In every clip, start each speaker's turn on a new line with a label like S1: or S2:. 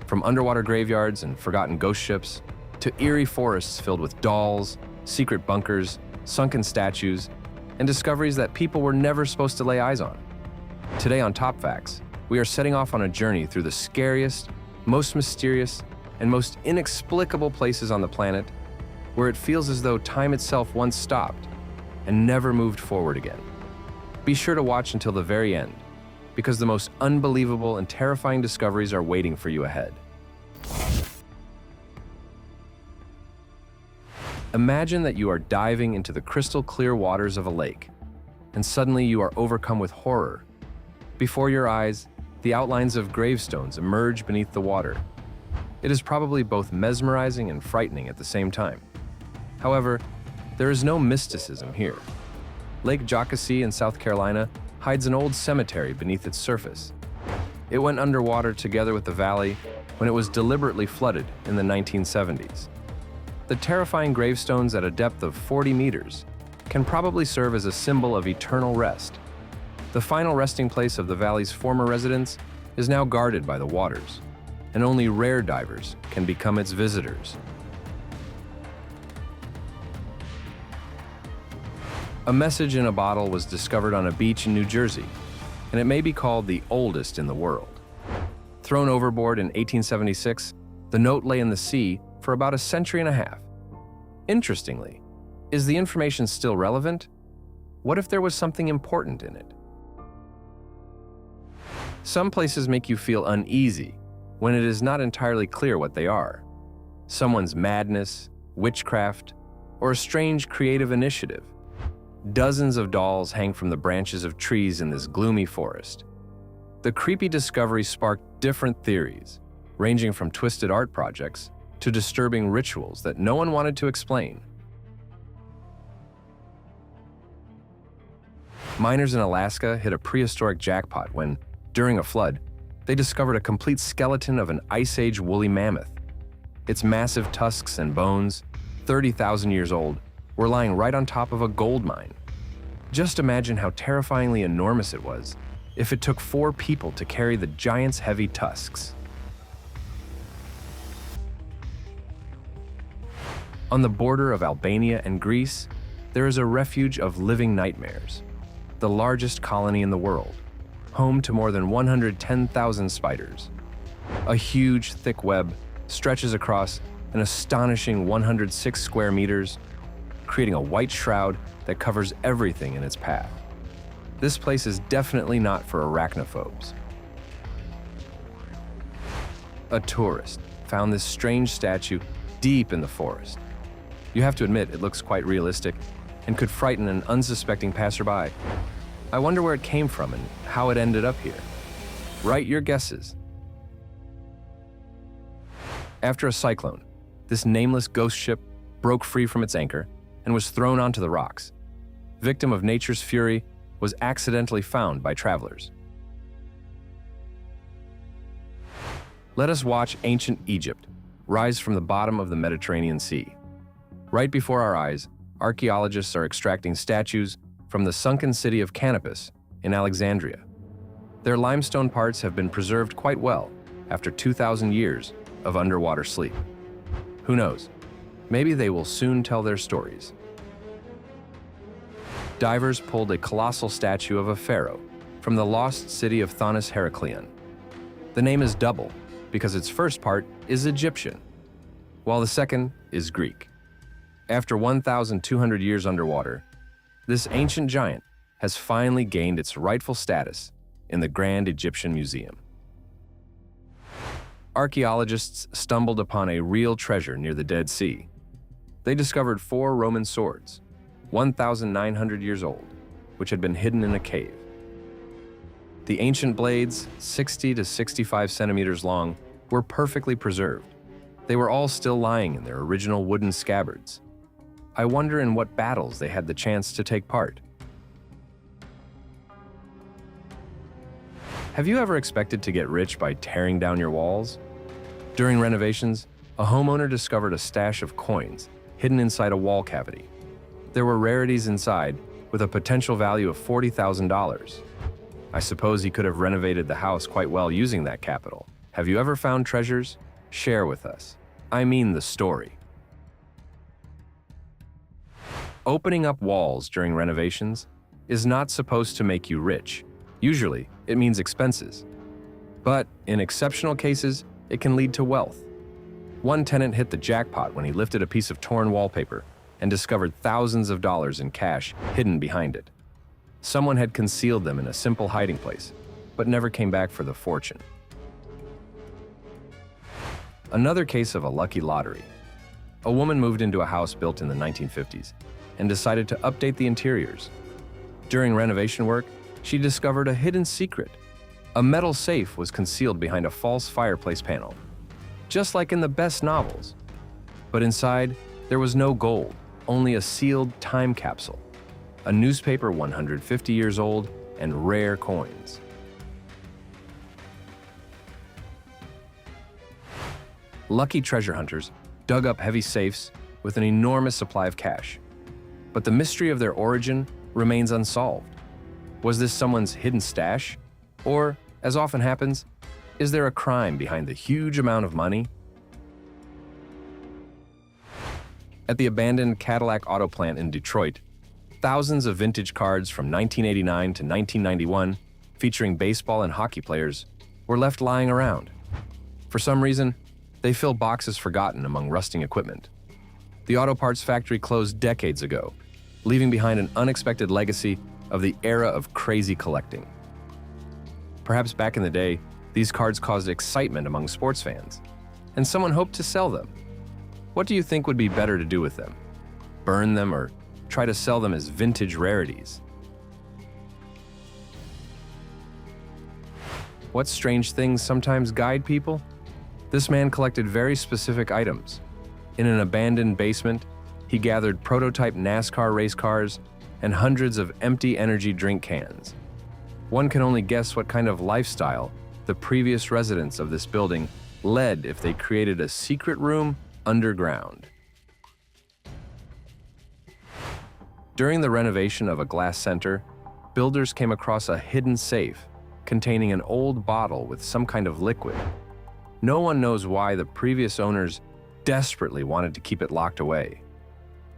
S1: From underwater graveyards and forgotten ghost ships, to eerie forests filled with dolls, secret bunkers, sunken statues, and discoveries that people were never supposed to lay eyes on. Today on TopFacts, we are setting off on a journey through the scariest, most mysterious, and most inexplicable places on the planet, where it feels as though time itself once stopped and never moved forward again. Be sure to watch until the very end, because the most unbelievable and terrifying discoveries are waiting for you ahead. Imagine that you are diving into the crystal clear waters of a lake, and suddenly you are overcome with horror. Before your eyes, the outlines of gravestones emerge beneath the water. It is probably both mesmerizing and frightening at the same time. However, there is no mysticism here. Lake Jockasee in South Carolina hides an old cemetery beneath its surface. It went underwater together with the valley when it was deliberately flooded in the 1970s. The terrifying gravestones at a depth of 40 meters can probably serve as a symbol of eternal rest. The final resting place of the valley's former residents is now guarded by the waters, and only rare divers can become its visitors. A message in a bottle was discovered on a beach in New Jersey, and it may be called the oldest in the world. Thrown overboard in 1876, the note lay in the sea for about a century and a half. Interestingly, is the information still relevant? What if there was something important in it? Some places make you feel uneasy when it is not entirely clear what they are. Someone's madness, witchcraft, or a strange creative initiative. Dozens of dolls hang from the branches of trees in this gloomy forest. The creepy discovery sparked different theories, ranging from twisted art projects to disturbing rituals that no one wanted to explain. Miners in Alaska hit a prehistoric jackpot when, during a flood, they discovered a complete skeleton of an Ice Age woolly mammoth. Its massive tusks and bones, 30,000 years old, were lying right on top of a gold mine. Just imagine how terrifyingly enormous it was if it took 4 people to carry the giant's heavy tusks. On the border of Albania and Greece, there is a refuge of living nightmares, the largest colony in the world, home to more than 110,000 spiders. A huge, thick web stretches across an astonishing 106 square meters, creating a white shroud that covers everything in its path. This place is definitely not for arachnophobes. A tourist found this strange statue deep in the forest. You have to admit, it looks quite realistic and could frighten an unsuspecting passerby. I wonder where it came from and how it ended up here. Write your guesses. After a cyclone, this nameless ghost ship broke free from its anchor and was thrown onto the rocks. Victim of nature's fury, was accidentally found by travelers. Let us watch ancient Egypt rise from the bottom of the Mediterranean Sea. Right before our eyes, archaeologists are extracting statues from the sunken city of Canopus in Alexandria. Their limestone parts have been preserved quite well after 2,000 years of underwater sleep. Who knows? Maybe they will soon tell their stories. Divers pulled a colossal statue of a pharaoh from the lost city of Thonis Heracleon. The name is double because its first part is Egyptian, while the second is Greek. After 1,200 years underwater, this ancient giant has finally gained its rightful status in the Grand Egyptian Museum. Archaeologists stumbled upon a real treasure near the Dead Sea. They discovered 4 Roman swords, 1,900 years old, which had been hidden in a cave. The ancient blades, 60 to 65 centimeters long, were perfectly preserved. They were all still lying in their original wooden scabbards. I wonder in what battles they had the chance to take part. Have you ever expected to get rich by tearing down your walls? During renovations, a homeowner discovered a stash of coins hidden inside a wall cavity. There were rarities inside with a potential value of $40,000. I suppose he could have renovated the house quite well using that capital, Have you ever found treasures? Share with us. I mean the story. Opening up walls during renovations is not supposed to make you rich. Usually, it means expenses. But in exceptional cases, it can lead to wealth. One tenant hit the jackpot when he lifted a piece of torn wallpaper and discovered thousands of dollars in cash hidden behind it. Someone had concealed them in a simple hiding place, but never came back for the fortune. Another case of a lucky lottery. A woman moved into a house built in the 1950s and decided to update the interiors. During renovation work, she discovered a hidden secret. A metal safe was concealed behind a false fireplace panel, just like in the best novels. But inside, there was no gold, only a sealed time capsule, a newspaper 150 years old, and rare coins. Lucky treasure hunters dug up heavy safes with an enormous supply of cash. But the mystery of their origin remains unsolved. Was this someone's hidden stash? Or, as often happens, is there a crime behind the huge amount of money? At the abandoned Cadillac auto plant in Detroit, thousands of vintage cards from 1989 to 1991, featuring baseball and hockey players, were left lying around. For some reason, they fill boxes forgotten among rusting equipment. The auto parts factory closed decades ago, leaving behind an unexpected legacy of the era of crazy collecting. Perhaps back in the day, these cards caused excitement among sports fans, and someone hoped to sell them. What do you think would be better to do with them? Burn them or try to sell them as vintage rarities? What strange things sometimes guide people? This man collected very specific items. In an abandoned basement, he gathered prototype NASCAR race cars and hundreds of empty energy drink cans. One can only guess what kind of lifestyle the previous residents of this building led if they created a secret room underground. During the renovation of a glass center, builders came across a hidden safe containing an old bottle with some kind of liquid. No one knows why the previous owners desperately wanted to keep it locked away.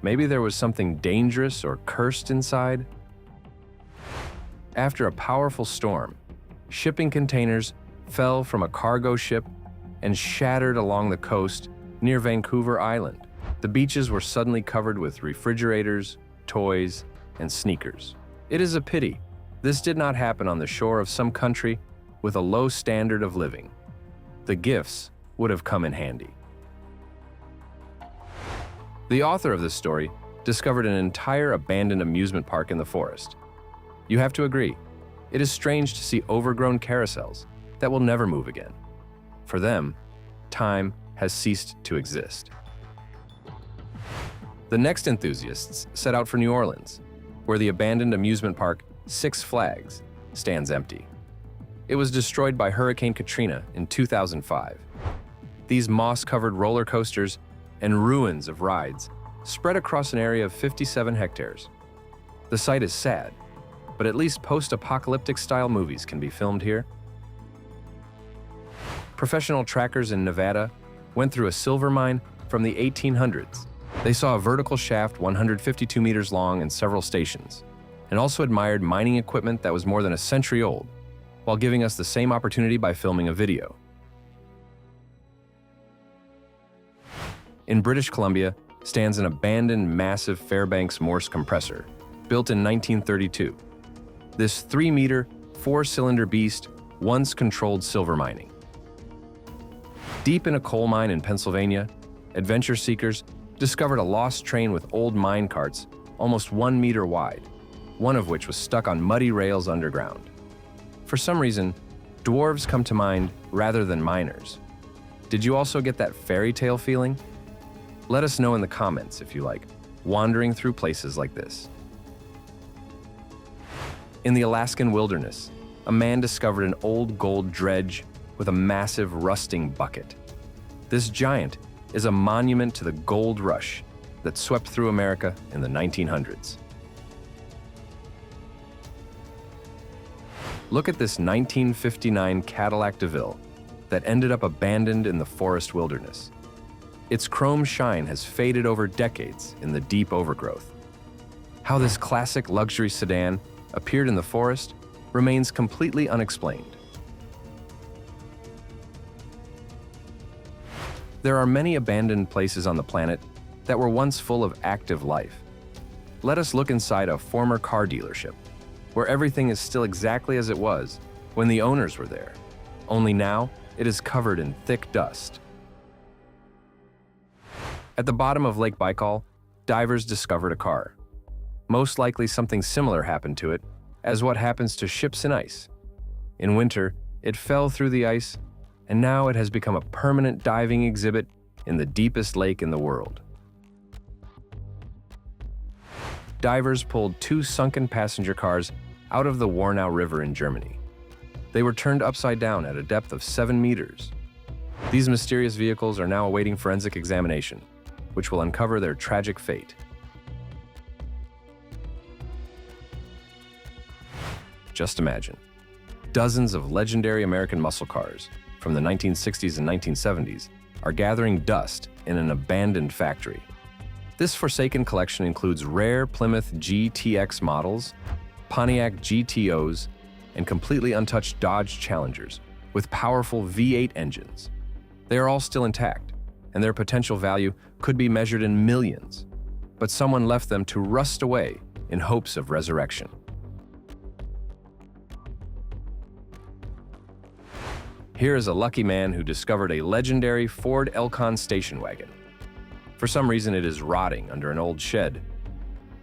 S1: Maybe there was something dangerous or cursed inside? After a powerful storm, shipping containers fell from a cargo ship and shattered along the coast near Vancouver Island. The beaches were suddenly covered with refrigerators, toys, and sneakers. It is a pity this did not happen on the shore of some country with a low standard of living. The gifts would have come in handy. The author of this story discovered an entire abandoned amusement park in the forest. You have to agree, it is strange to see overgrown carousels that will never move again. For them, time has ceased to exist. The next enthusiasts set out for New Orleans, where the abandoned amusement park Six Flags stands empty. It was destroyed by Hurricane Katrina in 2005. These moss-covered roller coasters and ruins of rides spread across an area of 57 hectares. The site is sad, but at least post-apocalyptic style movies can be filmed here. Professional trackers in Nevada went through a silver mine from the 1800s. They saw a vertical shaft 152 meters long and several stations, and also admired mining equipment that was more than a century old, while giving us the same opportunity by filming a video. In British Columbia stands an abandoned massive Fairbanks Morse compressor, built in 1932. This 3-meter, 4-cylinder beast once controlled silver mining. Deep in a coal mine in Pennsylvania, adventure seekers discovered a lost train with old mine carts almost 1 meter wide, one of which was stuck on muddy rails underground. For some reason, dwarves come to mind rather than miners. Did you also get that fairy tale feeling? Let us know in the comments if you like wandering through places like this. In the Alaskan wilderness, a man discovered an old gold dredge with a massive rusting bucket. This giant is a monument to the gold rush that swept through America in the 1900s. Look at this 1959 Cadillac DeVille. that ended up abandoned in the forest wilderness. Its chrome shine has faded over decades in the deep overgrowth. How this classic luxury sedan appeared in the forest remains completely unexplained. There are many abandoned places on the planet that were once full of active life. Let us look inside a former car dealership, where everything is still exactly as it was when the owners were there, only now it is covered in thick dust. At the bottom of Lake Baikal, divers discovered a car. Most likely something similar happened to it as what happens to ships in ice. In winter, it fell through the ice, and now it has become a permanent diving exhibit in the deepest lake in the world. Divers pulled 2 sunken passenger cars out of the Warnau River in Germany. They were turned upside down at a depth of 7 meters. These mysterious vehicles are now awaiting forensic examination, which will uncover their tragic fate. Just imagine, dozens of legendary American muscle cars from the 1960s and 1970s are gathering dust in an abandoned factory. This forsaken collection includes rare Plymouth GTX models, Pontiac GTOs, and completely untouched Dodge Challengers with powerful V8 engines. They are all still intact, and their potential value could be measured in millions, but someone left them to rust away in hopes of resurrection. Here is a lucky man who discovered a legendary Ford Elcon station wagon. For some reason, it is rotting under an old shed.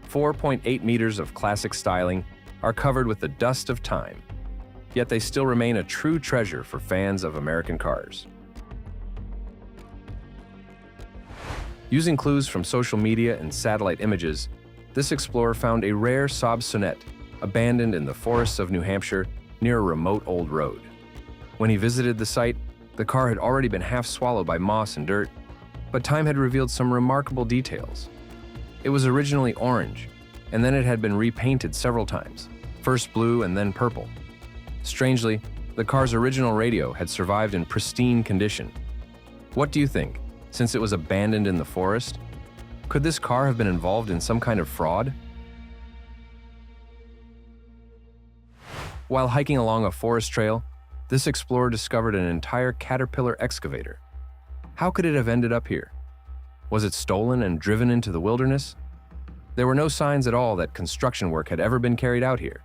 S1: 4.8 meters of classic styling are covered with the dust of time, yet they still remain a true treasure for fans of American cars. Using clues from social media and satellite images, this explorer found a rare Saab Sonnet abandoned in the forests of New Hampshire near a remote old road. When he visited the site, the car had already been half swallowed by moss and dirt, but time had revealed some remarkable details. It was originally orange, and then it had been repainted several times, first blue and then purple. Strangely, the car's original radio had survived in pristine condition. What do you think? Since it was abandoned in the forest, could this car have been involved in some kind of fraud? While hiking along a forest trail, this explorer discovered an entire Caterpillar excavator. How could it have ended up here? Was it stolen and driven into the wilderness? There were no signs at all that construction work had ever been carried out here.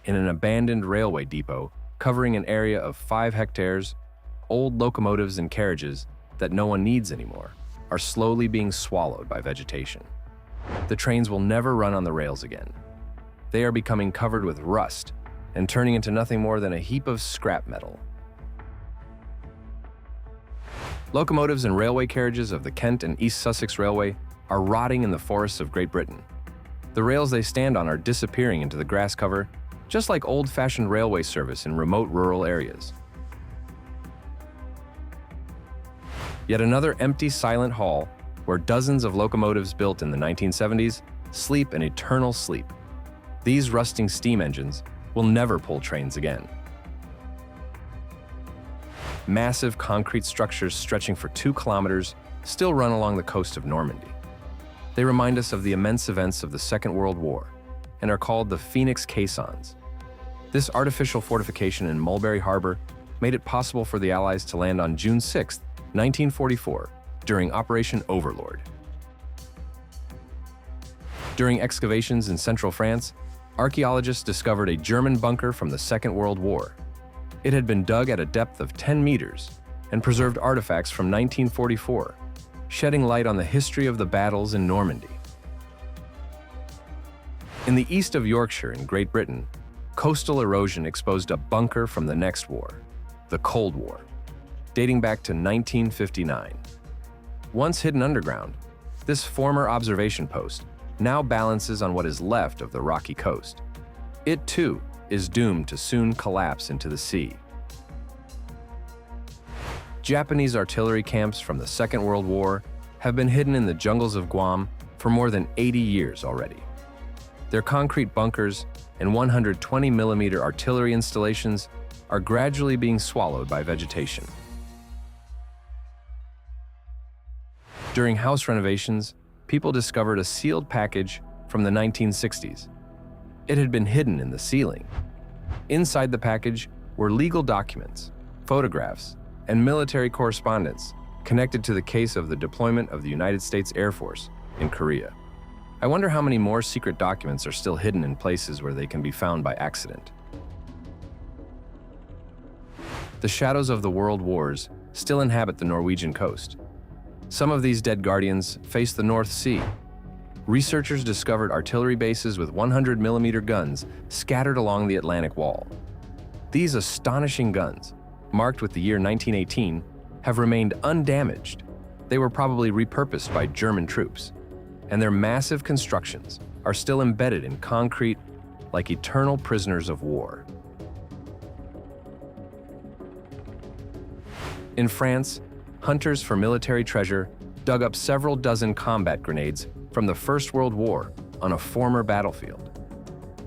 S1: In an abandoned railway depot covering an area of 5 hectares, old locomotives and carriages that no one needs anymore are slowly being swallowed by vegetation. The trains will never run on the rails again. They are becoming covered with rust and turning into nothing more than a heap of scrap metal. Locomotives and railway carriages of the Kent and East Sussex Railway are rotting in the forests of Great Britain. The rails they stand on are disappearing into the grass cover, just like old-fashioned railway service in remote rural areas. Yet another empty, silent hall where dozens of locomotives built in the 1970s sleep an eternal sleep. These rusting steam engines will never pull trains again. Massive concrete structures stretching for 2 kilometers still run along the coast of Normandy. They remind us of the immense events of the Second World War and are called the Phoenix caissons. This artificial fortification in Mulberry Harbor made it possible for the Allies to land on June 6, 1944, during Operation Overlord. During excavations in central France, archaeologists discovered a German bunker from the Second World War. It had been dug at a depth of 10 meters and preserved artifacts from 1944, shedding light on the history of the battles in Normandy. In the east of Yorkshire in Great Britain, coastal erosion exposed a bunker from the next war, the Cold War, dating back to 1959. Once hidden underground, this former observation post now balances on what is left of the rocky coast. It, too, is doomed to soon collapse into the sea. Japanese artillery camps from the Second World War have been hidden in the jungles of Guam for more than 80 years already. Their concrete bunkers and 120mm artillery installations are gradually being swallowed by vegetation. During house renovations, people discovered a sealed package from the 1960s. It had been hidden in the ceiling. Inside the package were legal documents, photographs, and military correspondence connected to the case of the deployment of the United States Air Force in Korea. I wonder how many more secret documents are still hidden in places where they can be found by accident. The shadows of the world wars still inhabit the Norwegian coast. Some of these dead guardians face the North Sea. Researchers discovered artillery bases with 100mm guns scattered along the Atlantic Wall. These astonishing guns, marked with the year 1918, have remained undamaged. They were probably repurposed by German troops, and their massive constructions are still embedded in concrete like eternal prisoners of war. In France, hunters for military treasure dug up several dozen combat grenades from the First World War on a former battlefield.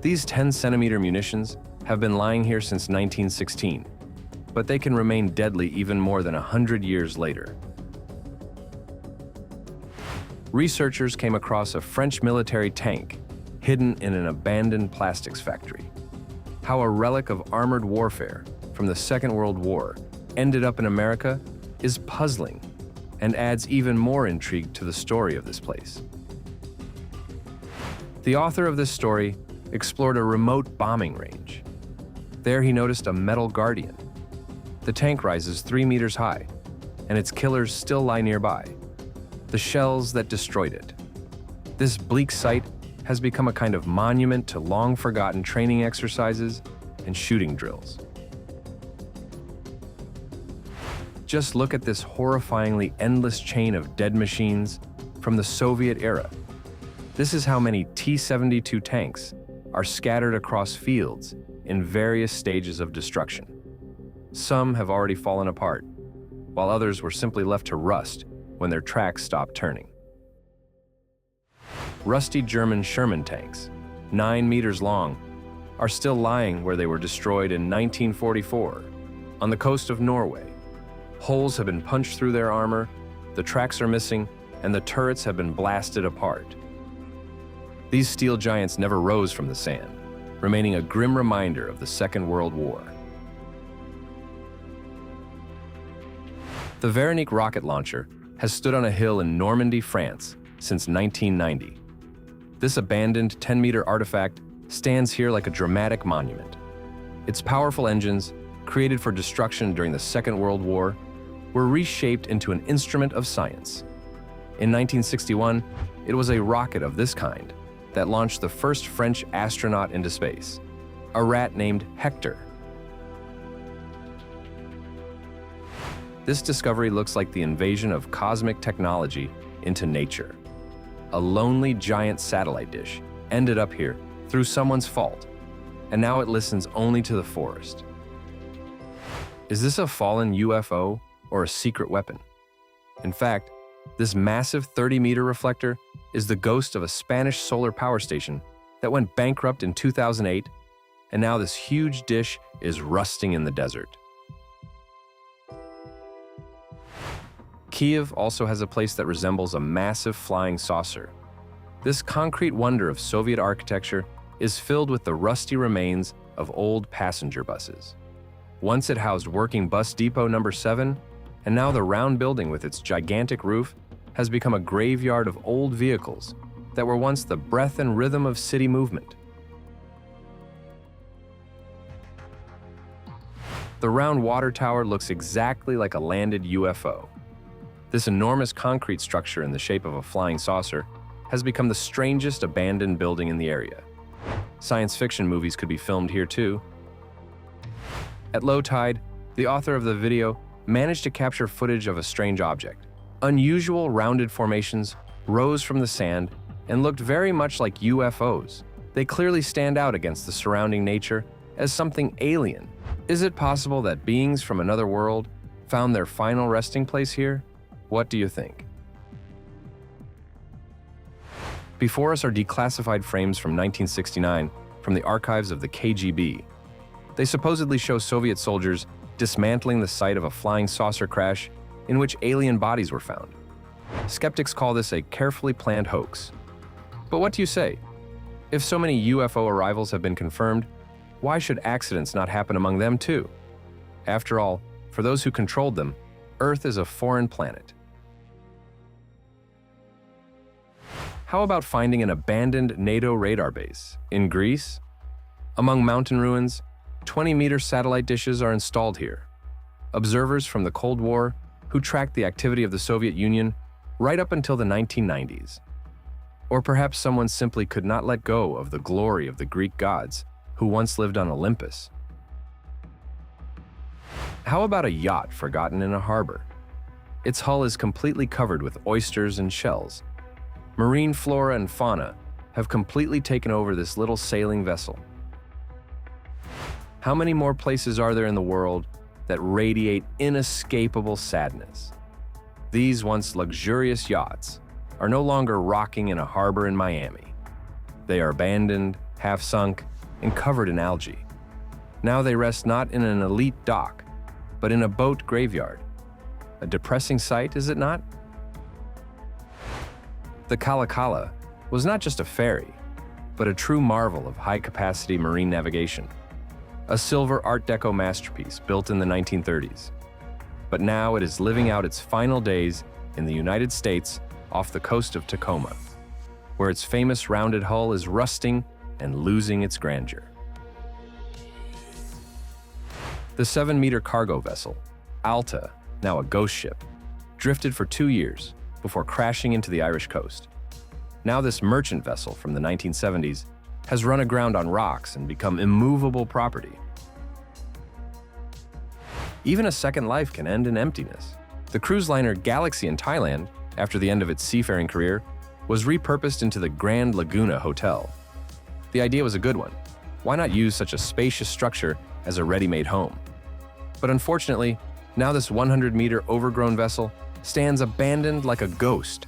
S1: These 10-centimeter munitions have been lying here since 1916, but they can remain deadly even more than 100 years later. Researchers came across a French military tank hidden in an abandoned plastics factory. How a relic of armored warfare from the Second World War ended up in America is puzzling and adds even more intrigue to the story of this place. The author of this story explored a remote bombing range. There he noticed a metal guardian. The tank rises 3 meters high, and its killers still lie nearby, the shells that destroyed it. This bleak site has become a kind of monument to long-forgotten training exercises and shooting drills. Just look at this horrifyingly endless chain of dead machines from the Soviet era. This is how many T-72 tanks are scattered across fields in various stages of destruction. Some have already fallen apart, while others were simply left to rust when their tracks stopped turning. Rusty German Sherman tanks, 9 meters long, are still lying where they were destroyed in 1944, on the coast of Norway. Holes have been punched through their armor, the tracks are missing, and the turrets have been blasted apart. These steel giants never rose from the sand, remaining a grim reminder of the Second World War. The Veronique rocket launcher has stood on a hill in Normandy, France, since 1990. This abandoned 10-meter artifact stands here like a dramatic monument. Its powerful engines, created for destruction during the Second World War, were reshaped into an instrument of science. In 1961, it was a rocket of this kind that launched the first French astronaut into space, a rat named Hector. This discovery looks like the invasion of cosmic technology into nature. A lonely giant satellite dish ended up here through someone's fault, and now it listens only to the forest. Is this a fallen UFO or a secret weapon? In fact, this massive 30-meter reflector is the ghost of a Spanish solar power station that went bankrupt in 2008, and now this huge dish is rusting in the desert. Kiev also has a place that resembles a massive flying saucer. This concrete wonder of Soviet architecture is filled with the rusty remains of old passenger buses. Once it housed working bus depot number 7, and now the round building with its gigantic roof has become a graveyard of old vehicles that were once the breath and rhythm of city movement. The round water tower looks exactly like a landed UFO. This enormous concrete structure in the shape of a flying saucer has become the strangest abandoned building in the area. Science fiction movies could be filmed here too. At low tide, the author of the video managed to capture footage of a strange object. Unusual rounded formations rose from the sand and looked very much like UFOs. They clearly stand out against the surrounding nature as something alien. Is it possible that beings from another world found their final resting place here? What do you think? Before us are declassified frames from 1969 from the archives of the KGB. They supposedly show Soviet soldiers dismantling the site of a flying saucer crash in which alien bodies were found. Skeptics call this a carefully planned hoax. But what do you say? If so many UFO arrivals have been confirmed, why should accidents not happen among them too? After all, for those who controlled them, Earth is a foreign planet. How about finding an abandoned NATO radar base in Greece? Among mountain ruins, 20-meter satellite dishes are installed here. Observers from the Cold War who tracked the activity of the Soviet Union right up until the 1990s. Or perhaps someone simply could not let go of the glory of the Greek gods who once lived on Olympus. How about a yacht forgotten in a harbor? Its hull is completely covered with oysters and shells. Marine flora and fauna have completely taken over this little sailing vessel. How many more places are there in the world that radiate inescapable sadness? These once luxurious yachts are no longer rocking in a harbor in Miami. They are abandoned, half-sunk, and covered in algae. Now they rest not in an elite dock, but in a boat graveyard. A depressing sight, is it not? The Kalakala was not just a ferry, but a true marvel of high-capacity marine navigation. A silver Art Deco masterpiece built in the 1930s. But now it is living out its final days in the United States off the coast of Tacoma, where its famous rounded hull is rusting and losing its grandeur. The 7-meter cargo vessel, Alta, now a ghost ship, drifted for 2 years before crashing into the Irish coast. Now this merchant vessel from the 1970s has run aground on rocks and become immovable property. Even a second life can end in emptiness. The cruise liner Galaxy in Thailand, after the end of its seafaring career, was repurposed into the Grand Laguna Hotel. The idea was a good one. Why not use such a spacious structure as a ready-made home? But unfortunately, now this 100-meter overgrown vessel stands abandoned like a ghost.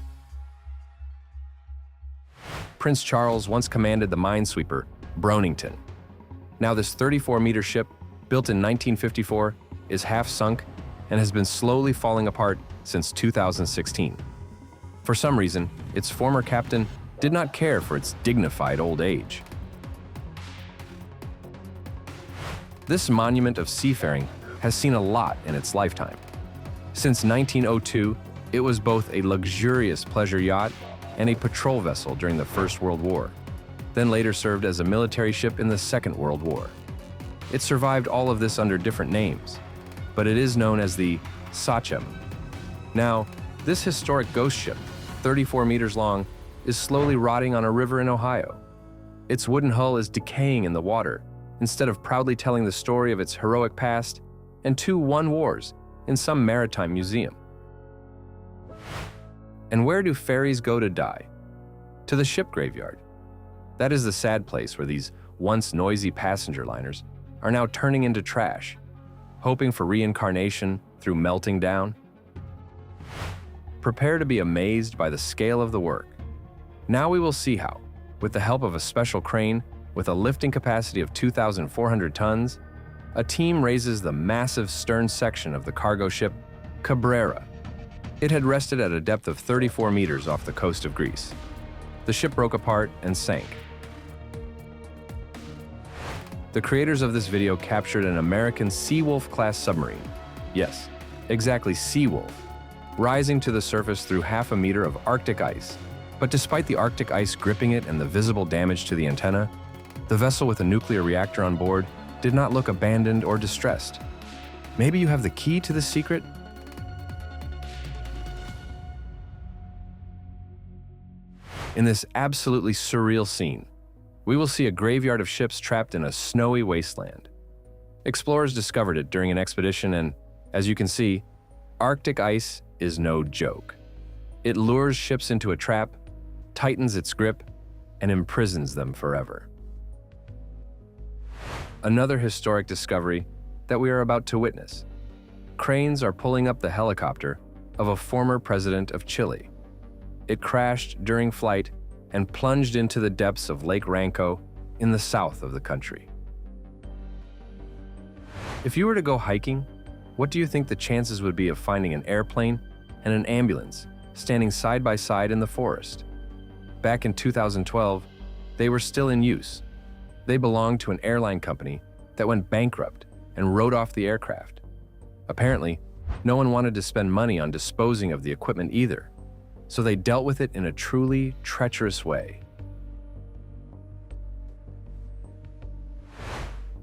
S1: Prince Charles once commanded the minesweeper, Bronington. Now this 34-meter ship, built in 1954, is half-sunk and has been slowly falling apart since 2016. For some reason, its former captain did not care for its dignified old age. This monument of seafaring has seen a lot in its lifetime. Since 1902, it was both a luxurious pleasure yacht and a patrol vessel during the First World War, then later served as a military ship in the Second World War. It survived all of this under different names, but it is known as the Sachem. Now, this historic ghost ship, 34 meters long, is slowly rotting on a river in Ohio. Its wooden hull is decaying in the water, instead of proudly telling the story of its heroic past and 2 won wars in some maritime museum. And where do ferries go to die? To the ship graveyard. That is the sad place where these once noisy passenger liners are now turning into trash, hoping for reincarnation through melting down. Prepare to be amazed by the scale of the work. Now we will see how, with the help of a special crane with a lifting capacity of 2,400 tons, a team raises the massive stern section of the cargo ship Cabrera. It had rested at a depth of 34 meters off the coast of Greece. The ship broke apart and sank. The creators of this video captured an American Seawolf-class submarine. Yes, exactly Seawolf, rising to the surface through half a meter of Arctic ice. But despite the Arctic ice gripping it and the visible damage to the antenna, the vessel with a nuclear reactor on board did not look abandoned or distressed. Maybe you have the key to the secret? In this absolutely surreal scene, we will see a graveyard of ships trapped in a snowy wasteland. Explorers discovered it during an expedition and, as you can see, Arctic ice is no joke. It lures ships into a trap, tightens its grip, and imprisons them forever. Another historic discovery that we are about to witness. Cranes are pulling up the helicopter of a former president of Chile. It crashed during flight and plunged into the depths of Lake Ranco in the south of the country. If you were to go hiking, what do you think the chances would be of finding an airplane and an ambulance standing side by side in the forest? Back in 2012, they were still in use. They belonged to an airline company that went bankrupt and wrote off the aircraft. Apparently, no one wanted to spend money on disposing of the equipment either, so they dealt with it in a truly treacherous way.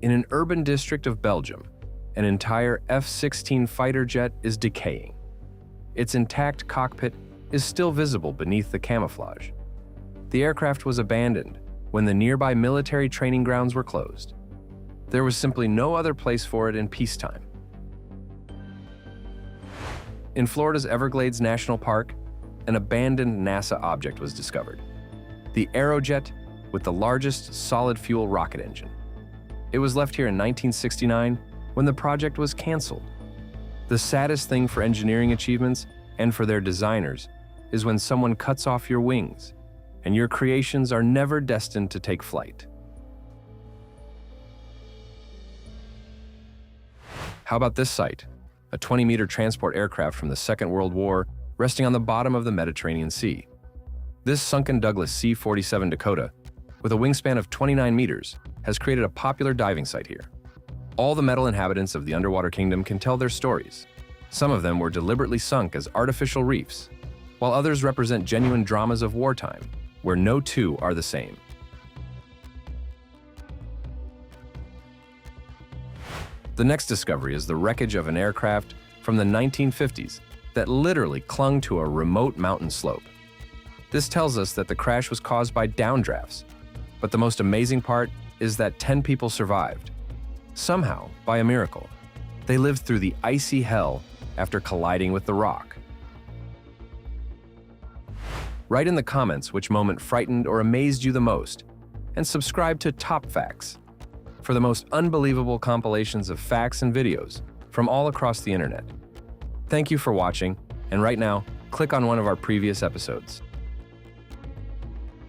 S1: In an urban district of Belgium, an entire F-16 fighter jet is decaying. Its intact cockpit is still visible beneath the camouflage. The aircraft was abandoned when the nearby military training grounds were closed. There was simply no other place for it in peacetime. In Florida's Everglades National Park, an abandoned NASA object was discovered. The Aerojet with the largest solid-fuel rocket engine. It was left here in 1969 when the project was canceled. The saddest thing for engineering achievements and for their designers is when someone cuts off your wings and your creations are never destined to take flight. How about this sight? A 20-meter transport aircraft from the Second World War resting on the bottom of the Mediterranean Sea. This sunken Douglas C-47 Dakota, with a wingspan of 29 meters, has created a popular diving site here. All the metal inhabitants of the underwater kingdom can tell their stories. Some of them were deliberately sunk as artificial reefs, while others represent genuine dramas of wartime, where no two are the same. The next discovery is the wreckage of an aircraft from the 1950s that literally clung to a remote mountain slope. This tells us that the crash was caused by downdrafts, but the most amazing part is that 10 people survived. Somehow, by a miracle, they lived through the icy hell after colliding with the rock. Write in the comments which moment frightened or amazed you the most, and subscribe to TopFacts for the most unbelievable compilations of facts and videos from all across the internet. Thank you for watching, and right now, click on one of our previous episodes.